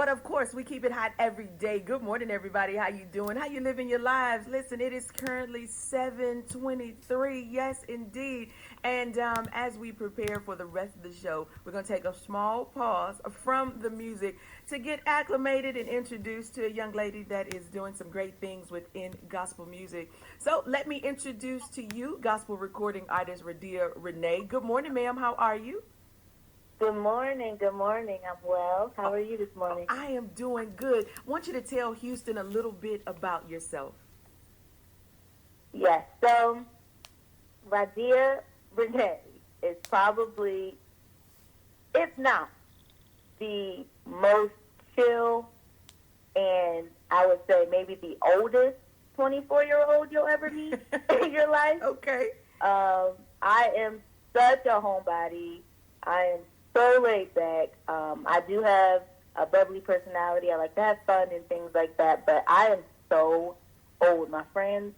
But of course, we keep it hot every day. Good morning, everybody. How you doing? How you living your lives? Listen, it is currently 7:23. Yes, indeed. And as we prepare for the rest of the show, we're going to take a small pause from the music to get acclimated and introduced to a young lady that is doing some great things within gospel music. So let me introduce to you gospel recording artist Rahdyah Renee. Good morning, ma'am. How are you? Good morning. Good morning. I'm well. How are you this morning? I am doing good. I want you to tell Houston a little bit about yourself. Yes. So, Rahdyah Renee is probably, if not the most chill, and I would say maybe the oldest 24-year-old you'll ever meet in your life. Okay. I am such a homebody. I am so laid back. I do have a bubbly personality. I like to have fun and things like that. But I am so old. My friends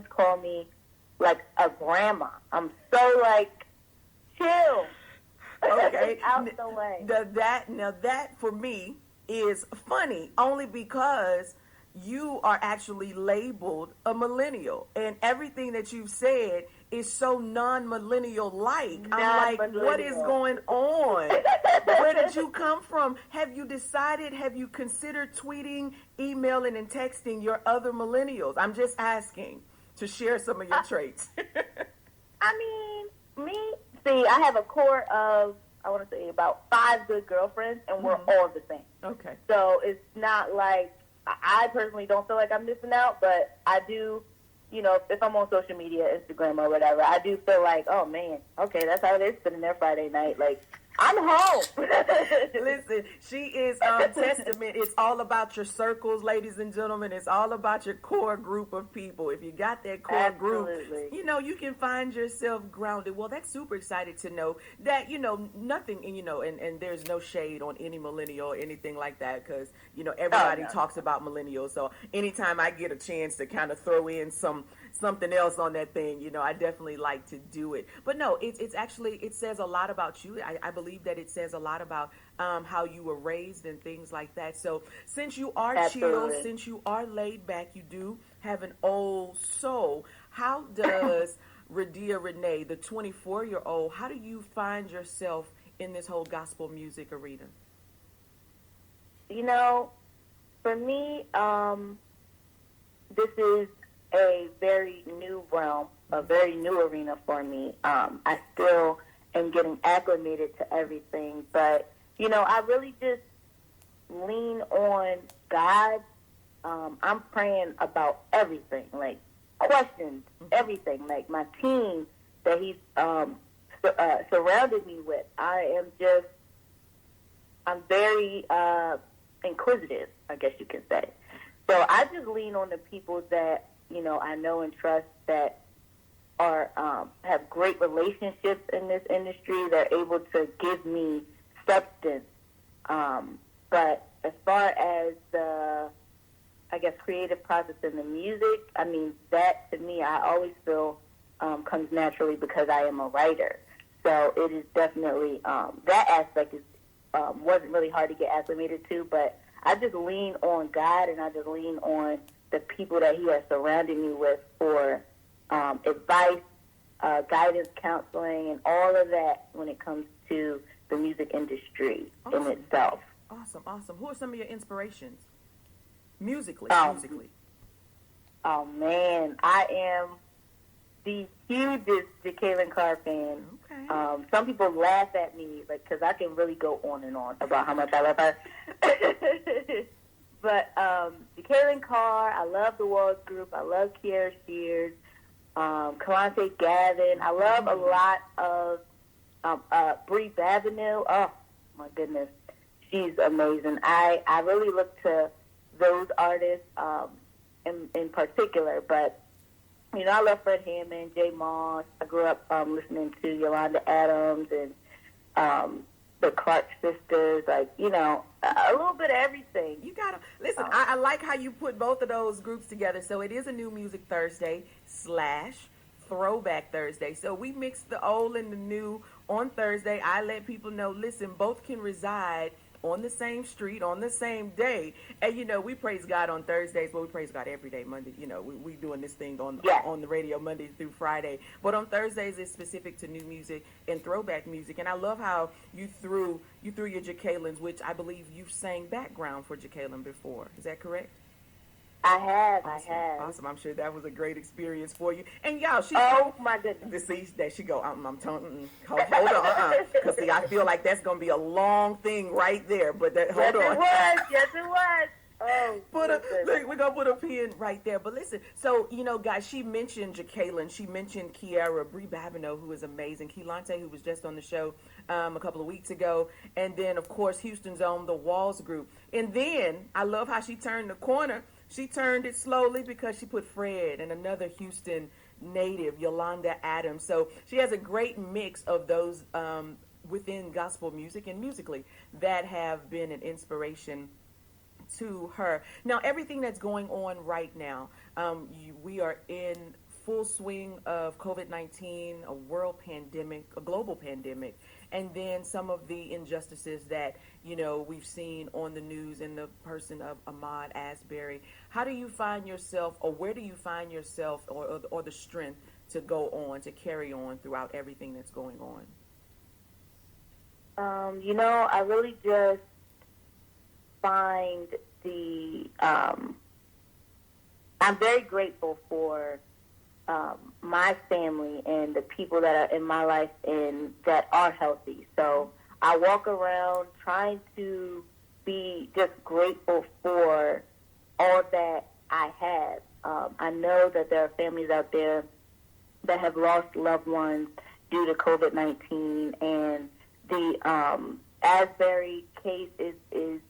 call me like a grandma. I'm so like chill. Okay. Out the way. That for me is funny only because you are actually labeled a millennial, and everything that you've said is so non-millennial-like. I'm like, what is going on? Where did you come from? Have you decided, have you considered tweeting, emailing, and texting your other millennials? I'm just asking to share some of your traits. I mean, I have a core of, I want to say, about 5 good girlfriends, and we're all the same. Okay. So it's not like, I personally don't feel like I'm missing out, but I do, if I'm on social media, Instagram or whatever, I do feel like, oh man, okay, that's how they're spending their Friday night. Like, I'm home. Listen, she is testament. It's all about your circles, ladies and gentlemen. It's all about your core group of people. If you got that core group, you can find yourself grounded. Well, that's super excited to know that, nothing, and there's no shade on any millennial or anything like that, because, everybody talks about millennials. So anytime I get a chance to kind of throw in something else on that thing, I definitely like to do it. But no, it's actually, it says a lot about you. I believe that it says a lot about how you were raised and things like that. So since you are chill, since you are laid back, you do have an old soul. How does Rahdyah Renee, the 24-year-old, how do you find yourself in this whole gospel music arena? For me, this is a very new realm, a very new arena for me. I still am getting acclimated to everything, but I really just lean on God. I'm praying about everything, like questions, everything, like my team that He's surrounded me with. I'm very inquisitive, I guess you can say. So I just lean on the people that I know and trust, that are have great relationships in this industry. They're able to give me substance. But as far as the, I guess, creative process in the music, I mean, that to me, I always feel comes naturally because I am a writer. So it is definitely, that aspect is wasn't really hard to get acclimated to, but I just lean on God, and I just lean on the people that He has surrounded me with for advice, guidance, counseling, and all of that when it comes to the music industry in itself. Awesome. Who are some of your inspirations? Musically. Oh, man. I am the hugest Jacqueline Carr fan. Okay. Some people laugh at me because I can really go on and on about how much I love her. But Jacqueline Carr, I love the Walls Group. I love Kiara Shears, Kalante Gavin. I love a lot of Bree Babineau. Oh, my goodness. She's amazing. I really look to those artists in particular, but I love Fred Hammond, Jay Moss. I grew up listening to Yolanda Adams and the Clark sisters, a little bit of everything. You gotta listen. I like how you put both of those groups together. So it is a New Music Thursday / Throwback Thursday. So we mix the old and the new on Thursday. I let people know, listen, both can reside on the same street on the same day. And we praise God on Thursdays, but we praise God every day. Monday, we doing this thing on the radio Monday through Friday. But on Thursdays, it's specific to new music and throwback music. And I love how you threw your Jacqueline's, which I believe you've sang background for Jacqueline before. Is that correct? I have. Awesome. I'm sure that was a great experience for you. And y'all, oh my goodness. See, there she go. I'm telling. Hold on, because see, I feel like that's gonna be a long thing right there. But hold on. Yes, it was. Oh, we're gonna put a pin right there. But listen, so guys, she mentioned Jacqueline, she mentioned Kiara, Bree Babineau, who is amazing, Keelante, who was just on the show a couple of weeks ago, and then of course Houston's own The Walls Group. And then I love how she turned the corner. She turned it slowly because she put Fred and another Houston native, Yolanda Adams. So she has a great mix of those within gospel music and musically that have been an inspiration to her. Now, everything that's going on right now, we are in full swing of COVID-19, a world pandemic, a global pandemic, and then some of the injustices that, we've seen on the news in the person of Ahmaud Asbury. How do you find yourself, or where do you find yourself, or the strength to go on, to carry on throughout everything that's going on? I really just find I'm very grateful for my family and the people that are in my life and that are healthy. So I walk around trying to be just grateful for all that I have. I know that there are families out there that have lost loved ones due to COVID-19, and the Asbury case is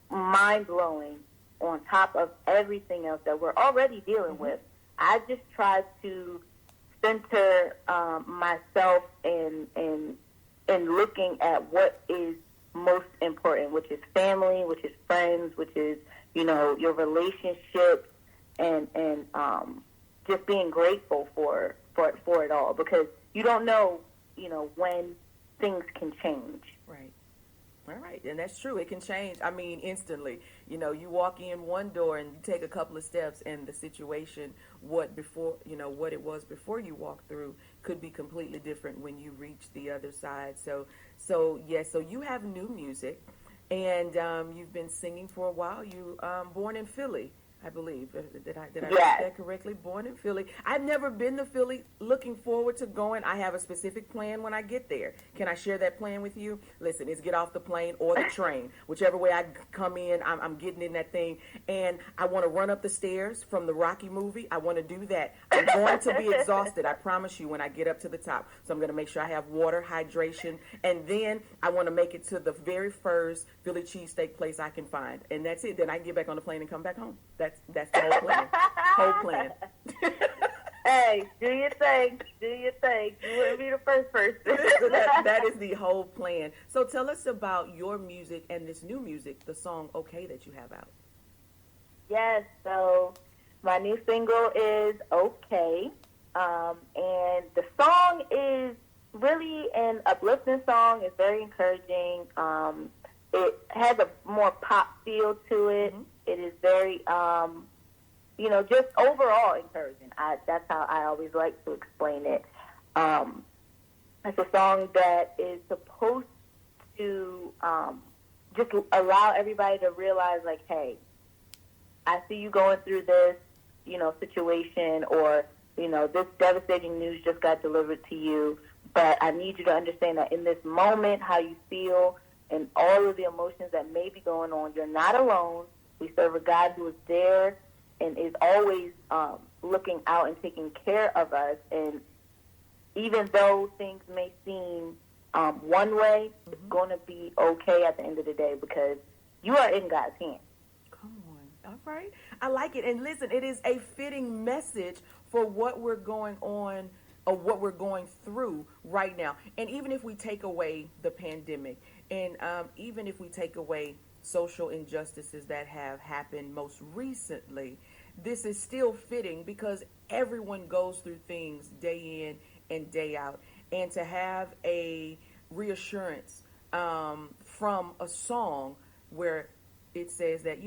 mind-blowing on top of everything else that we're already dealing with. I just try to center myself in looking at what is most important, which is family, which is friends, which is, your relationships, and just being grateful for it all, because you don't know, when things can change. Right. All right, and that's true. It can change, instantly. You walk in one door and you take a couple of steps, and the situation, what it was before you walked through, could be completely different when you reach the other side. So you have new music, and you've been singing for a while. You born in Philly, I believe. Did I read that correctly? Born in Philly. I've never been to Philly. Looking forward to going. I have a specific plan when I get there. Can I share that plan with you? Listen, it's get off the plane or the train. Whichever way I come in, I'm getting in that thing. And I want to run up the stairs from the Rocky movie. I want to do that. I'm going to be exhausted, I promise you, when I get up to the top. So I'm going to make sure I have water, hydration. And then I want to make it to the very first Philly cheesesteak place I can find. And that's it. Then I can get back on the plane and come back home. That's the whole plan. Hey, do your thing. You wouldn't be the first person. that is the whole plan. So tell us about your music and this new music, the song "Okay" that you have out. Yes, so my new single is "Okay," and the song is really an uplifting song. It's very encouraging. It has a more pop feel to it. Mm-hmm. It is very, just overall encouraging. That's how I always like to explain it. It's a song that is supposed to just allow everybody to realize, like, hey, I see you going through this, situation, or, this devastating news just got delivered to you, but I need you to understand that in this moment, how you feel and all of the emotions that may be going on, you're not alone. We serve a God who is there and is always looking out and taking care of us. And even though things may seem one way, mm-hmm. It's going to be okay at the end of the day, because you are in God's hands. Come on. All right. I like it. And listen, it is a fitting message for what we're going on, or what we're going through right now. And even if we take away the pandemic, and even if we take away social injustices that have happened most recently, this is still fitting, because everyone goes through things day in and day out. And to have a reassurance from a song where it says that,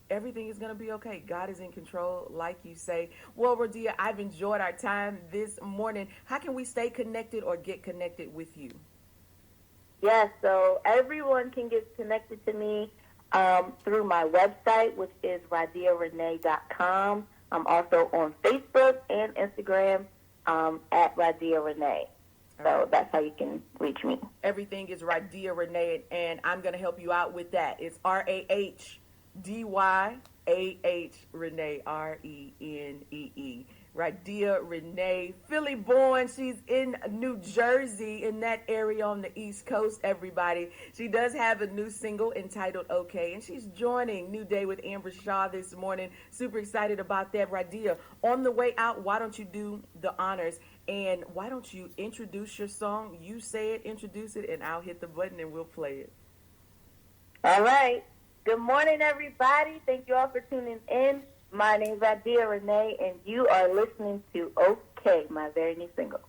everything is going to be okay. God is in control, like you say. Well, Rahdyah, I've enjoyed our time this morning. How can we stay connected or get connected with you? Yes, so everyone can get connected to me through my website, which is RahdyahRenee.com. I'm also on Facebook and Instagram at Rahdyah Renee. So that's how you can reach me. Everything is Rahdyah Renee, and I'm going to help you out with that. It's RahDyah Renee, Renee. Rahdyah Renee, Philly born. She's in New Jersey, in that area on the East Coast, everybody. She does have a new single entitled Okay, and she's joining New Day with Amber Shaw this morning. Super excited about that. Rahdyah, on the way out, why don't you do the honors, and why don't you introduce your song? You say it, introduce it, and I'll hit the button and we'll play it. All right. Good morning, everybody. Thank you all for tuning in. My name is Rahdyah Renee, and you are listening to Okay, my very new single.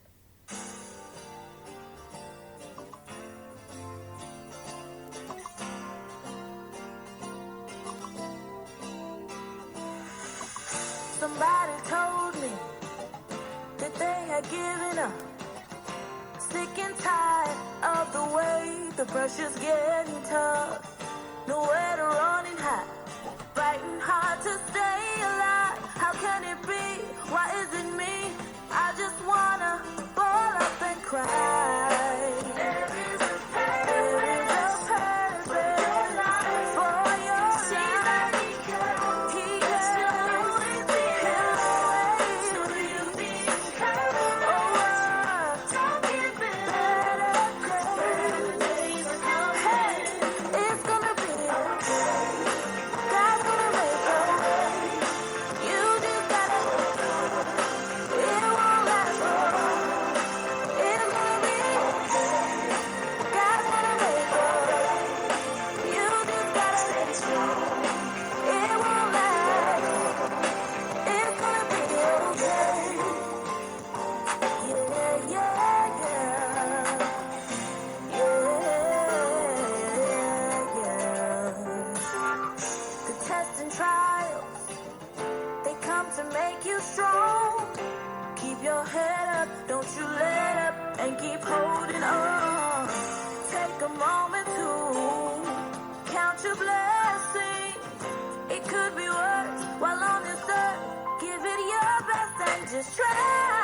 Somebody told me that they had given up, sick and tired of the way the pressure's getting tough. Nowhere to run and hide, fighting hard to stay alive. How can it be? Why is it me? I just wanna fall up and cry. There is a purpose for your life. He can so you become. Don't give it up. Hey, it's gonna be okay. God's gonna make a way. You just gotta, it won't last long. It's gonna be okay. God's gonna make a way. You just gotta stay strong. It won't last. It's gonna be okay. Yeah, yeah, yeah. Yeah. The tests and trials, they come to make you strong. Keep your head up, don't you let up, and keep holding on. Take a moment to count your blessings. It could be worse while on this earth. Give it your best and just try.